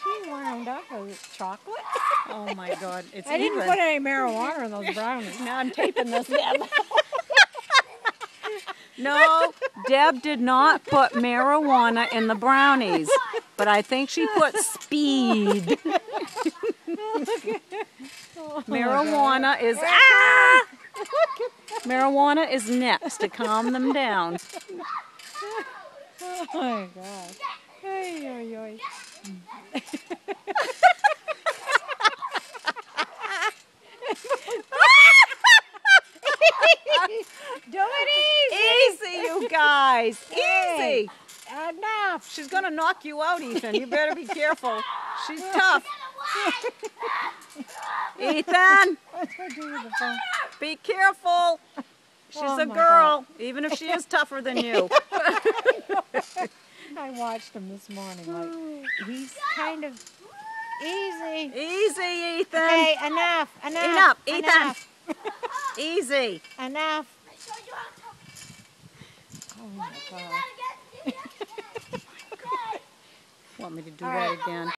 She wound up with chocolate. Oh my God, it's I didn't put any marijuana in those brownies. Now I'm taping this, Deb. No, Deb did not put marijuana in the brownies, but I think she put speed. Marijuana is marijuana is next to calm them down. Oh my God. Ay, ay, ay. Do it easy. Easy, you guys. Hey. Easy. Enough. She's gonna knock you out, Ethan. You better be careful. She's tough. Ethan, What's I do with the phone? be careful. She's Oh a my girl, even if she is tougher than you. I watched him this morning. Like he's kind of easy. Easy, Ethan. Okay, enough. Enough, Ethan. Enough. Easy. Enough. Oh my God. Want me to do that again?